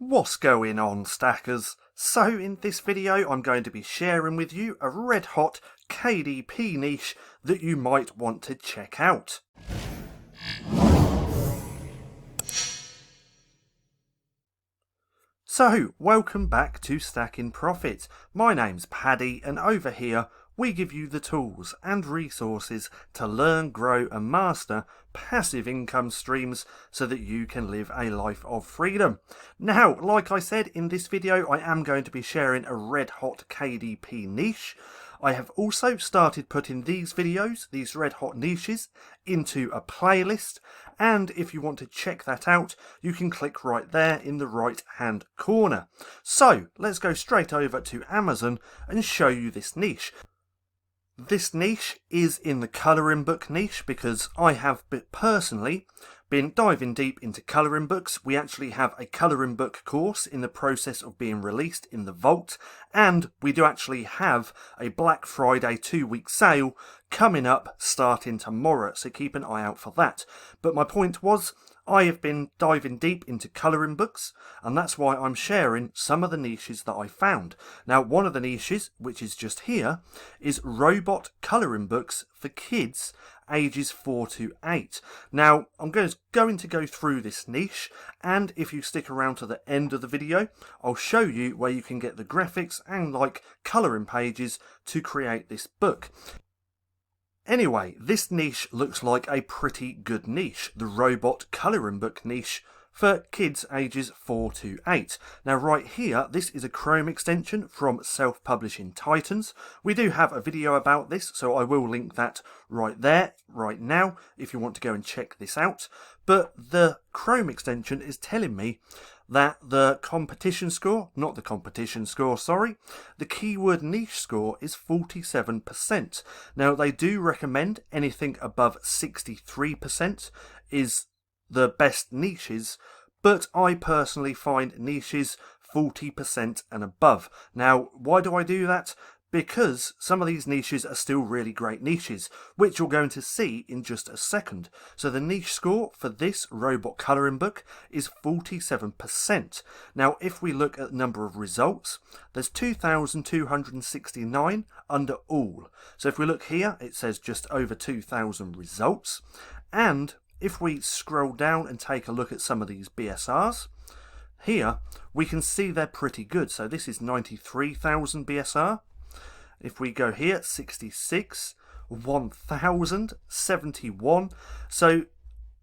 What's going on, stackers? So in this video I'm going to be sharing with you a red hot KDP niche that you might want to check out. So, welcome back to StackinProfit. My name's Paddy, and over here we give you the tools and resources to learn, grow and master passive income streams so that you can live a life of freedom. Now, like I said, in this video I am going to be sharing a red hot KDP niche. I have also started putting these videos, these red hot niches, into a playlist, and if you want to check that out, you can click right there in the right hand corner. So let's go straight over to Amazon and show you this niche. This niche is in the colouring book niche because I have personally been diving deep into colouring books. We actually have a colouring book course in the process of being released in the vault, and we do actually have a Black Friday 2-week sale coming up starting tomorrow, so keep an eye out for that. But my point was, I have been diving deep into colouring books, and that's why I'm sharing some of the niches that I found. Now, one of the niches, which is just here, is robot colouring books for kids ages 4 to 8. Now, I'm going to go through this niche, and if you stick around to the end of the video, I'll show you where you can get the graphics and colouring pages to create this book. Anyway, this niche looks like a pretty good niche, the robot colouring book niche for kids ages 4 to 8. Now right here, this is a Chrome extension from Self-Publishing Titans. We do have a video about this, so I will link that right there, right now, if you want to go and check this out. But the Chrome extension is telling me that the keyword niche score is 47%. Now, they do recommend anything above 63% is the best niches, but I personally find niches 40% and above. Now, why do I do that? Because some of these niches are still really great niches, which you're going to see in just a second. So the niche score for this robot colouring book is 47%. Now, if we look at the number of results, there's 2,269 under all. So if we look here, it says just over 2,000 results. And if we scroll down and take a look at some of these BSRs, here we can see they're pretty good. So this is 93,000 BSR. If we go here, 66, 1,000, 71. So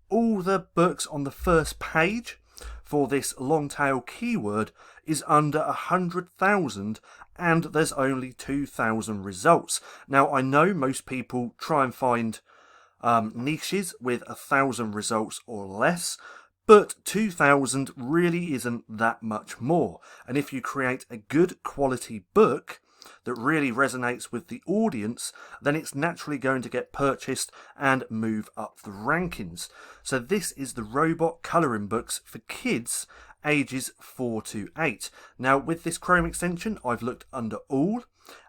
all the books on the first page for this long tail keyword is under 100,000, and there's only 2,000 results. Now, I know most people try and find niches with 1,000 results or less, but 2,000 really isn't that much more. And if you create a good quality book that really resonates with the audience, then it's naturally going to get purchased and move up the rankings. So this is the robot colouring books for kids ages 4 to 8. Now, with this Chrome extension, I've looked under all,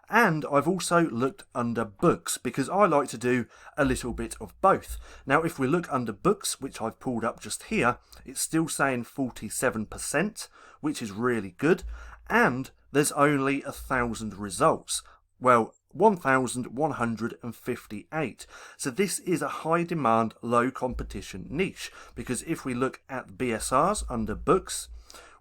and I've also looked under books because I like to do a little bit of both. Now, if we look under books, which I've pulled up just here, it's still saying 47%, which is really good, and there's only 1,000 results. Well, 1,158. So this is a high demand, low competition niche, because if we look at BSRs under books,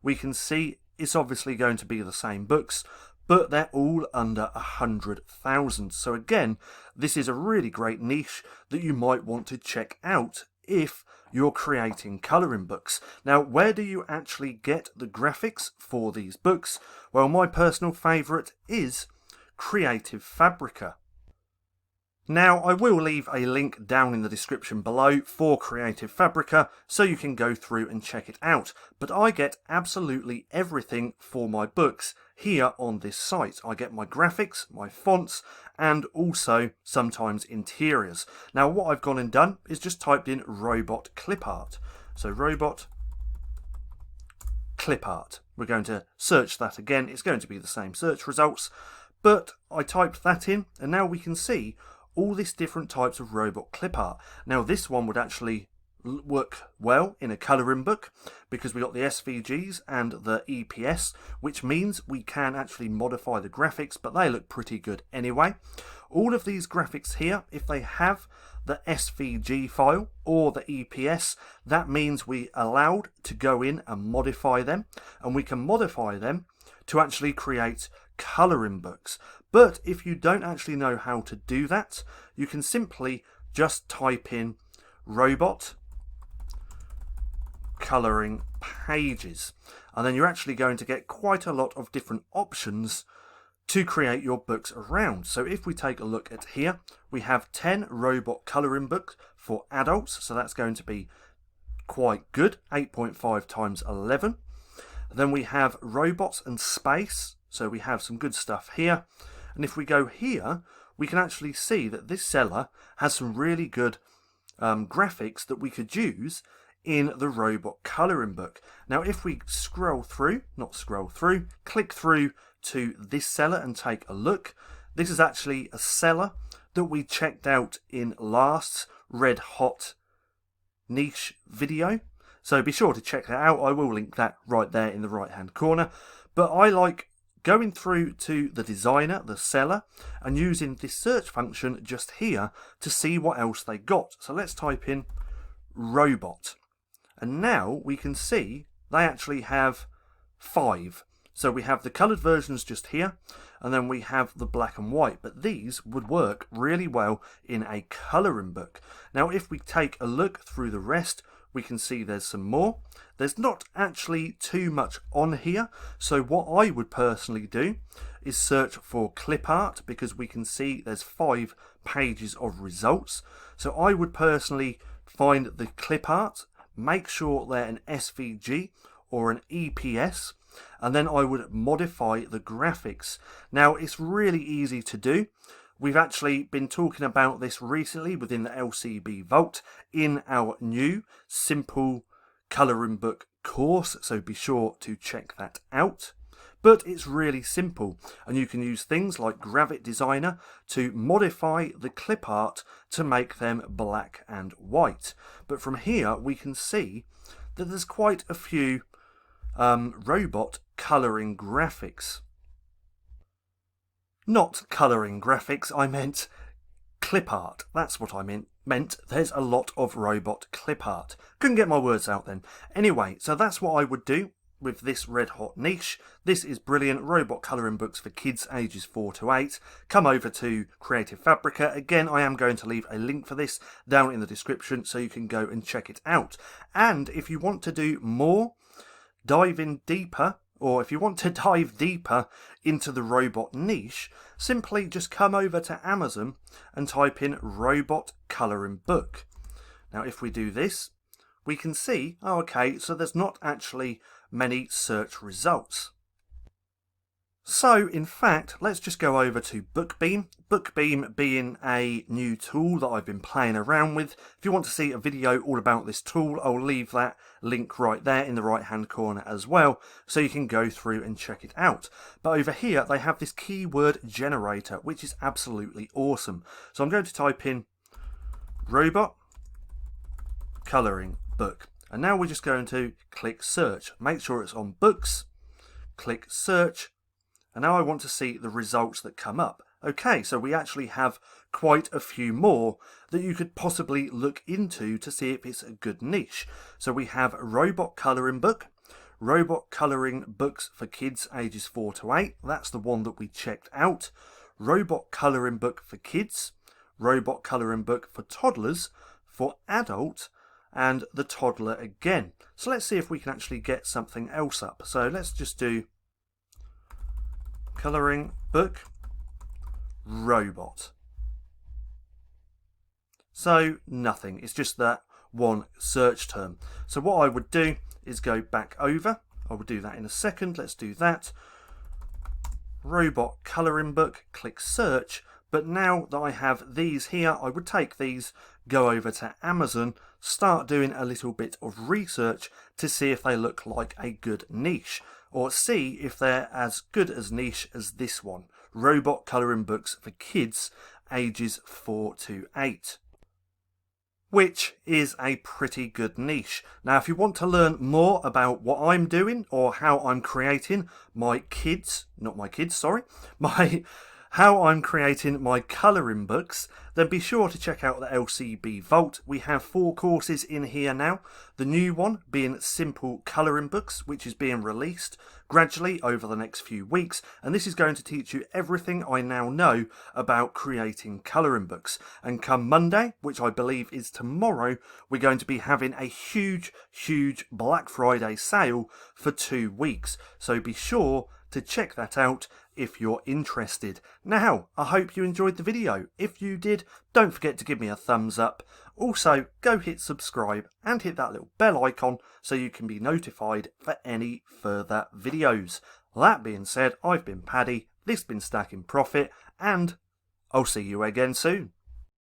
we can see it's obviously going to be the same books, but they're all under 100,000. So again, this is a really great niche that you might want to check out if you're creating colouring books. Now, where do you actually get the graphics for these books? Well, my personal favourite is Creative Fabrica. Now, I will leave a link down in the description below for Creative Fabrica so you can go through and check it out. But I get absolutely everything for my books here on this site. I get my graphics, my fonts, and also sometimes interiors. Now, what I've gone and done is just typed in robot clip art. So robot clip art. We're going to search that again. It's going to be the same search results, but I typed that in, and now we can see all these different types of robot clip art. Now, this one would actually work well in a colouring book because we got the SVGs and the EPS, which means we can actually modify the graphics, but they look pretty good anyway. All of these graphics here, if they have the SVG file or the EPS, that means we are allowed to go in and modify them, and we can modify them to actually create colouring books. But if you don't actually know how to do that, you can simply just type in robot colouring pages, and then you're actually going to get quite a lot of different options to create your books around. So if we take a look at here, we have 10 robot colouring books for adults, so that's going to be quite good, 8.5 times 11. Then we have robots and space, so we have some good stuff here. And if we go here, we can actually see that this seller has some really good graphics that we could use in the robot colouring book. Now if we click through to this seller and take a look, this is actually a seller that we checked out in last Red Hot Niche video, so be sure to check that out. I will link that right there in the right hand corner. But I like going through to the designer, the seller, and using this search function just here to see what else they got. So let's type in robot, and now we can see they actually have 5. So we have the coloured versions just here, and then we have the black and white, but these would work really well in a colouring book. Now if we take a look through the rest, we can see there's some more. There's not actually too much on here, so what I would personally do is search for clip art, because we can see there's 5 pages of results. So I would personally find the clip art, make sure they're an SVG or an EPS, and then I would modify the graphics. Now it's really easy to do. We've actually been talking about this recently within the LCB Vault in our new simple colouring book course, so be sure to check that out. But it's really simple, and you can use things like Gravit Designer to modify the clip art to make them black and white. But from here we can see that there's quite a few robot colouring graphics. Not colouring graphics, I meant clip art. That's what I meant. There's a lot of robot clip art. Couldn't get my words out then. Anyway, so that's what I would do with this Red Hot Niche. This is brilliant. Robot colouring books for kids ages 4 to 8. Come over to Creative Fabrica. Again, I am going to leave a link for this down in the description so you can go and check it out. And if you want to do more, dive in deeper, or if you want to dive deeper into the robot niche, simply just come over to Amazon and type in robot colouring book. Now if we do this, we can see, oh okay, so there's not actually many search results. So in fact, let's just go over to Bookbeam. Bookbeam being a new tool that I've been playing around with. If you want to see a video all about this tool, I'll leave that link right there in the right hand corner as well, so you can go through and check it out. But over here they have this keyword generator, which is absolutely awesome. So I'm going to type in robot colouring book, and now we're just going to click search. Make sure it's on books, click search, and now I want to see the results that come up. Okay, so we actually have quite a few more that you could possibly look into to see if it's a good niche. So we have robot colouring book, robot colouring books for kids ages 4 to 8. That's the one that we checked out. Robot colouring book for kids, robot colouring book for toddlers, for adult, and the toddler again. So let's see if we can actually get something else up. So let's just do colouring book robot. So nothing, it's just that one search term. So what I would do is go back over. I will do that in a second. Let's do that. Robot colouring book, click search. But now that I have these here, I would take these, go over to Amazon, start doing a little bit of research to see if they look like a good niche, or see if they're as good as niche as this one, robot colouring books for kids ages 4 to 8. which is a pretty good niche. Now, if you want to learn more about what I'm doing or how I'm creating how I'm creating my colouring books, then be sure to check out the LCB Vault. We have 4 courses in here now. The new one being Simple Colouring Books, which is being released gradually over the next few weeks, and this is going to teach you everything I now know about creating colouring books. And come Monday, which I believe is tomorrow, we're going to be having a huge Black Friday sale for 2 weeks, so be sure to check that out if you're interested. Now, I hope you enjoyed the video. If you did, don't forget to give me a thumbs up. Also, go hit subscribe and hit that little bell icon so you can be notified for any further videos. That being said, I've been Paddy, this has been Stacking Profit, and I'll see you again soon.